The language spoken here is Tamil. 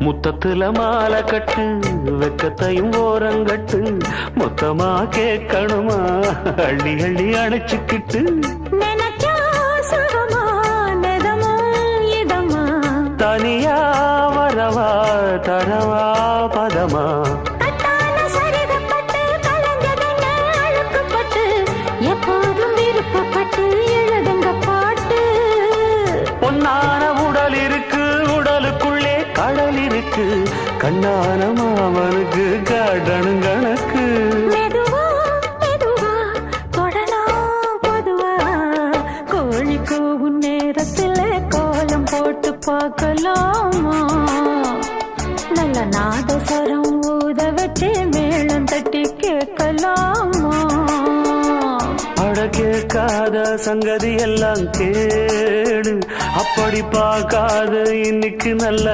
முத்தத்துல மாலை கட்டு வெக்கத்தையும் ஓரங்கட்டு மொத்தமா கேட்கணுமா அள்ளி அள்ளி அணைச்சுக்கிட்டு தனியா வரவா தரவா பதமா எப்போதும் விருப்பப்பட்டு எழுதுங்க பாட்டு பொன்னான உடல் இருக்கு உடலுக்குள்ளே கடல் இருக்கு கண்ணான மாமனுக்கு காடணும் கணக்கு மெதுவா மெதுவா தொடலாம் பொதுவா கோழி கூவும் நேரத்தில் கோலம் போட்டு பார்க்கலாமா நல்ல நாதஸ்வரம் ஊத வச்சு மேளம் தட்டி கேட்கலாமா அட கேட்காத சங்கதி எல்லாம் கேடு அப்படி பார்க்காத இன்னைக்கு நல்ல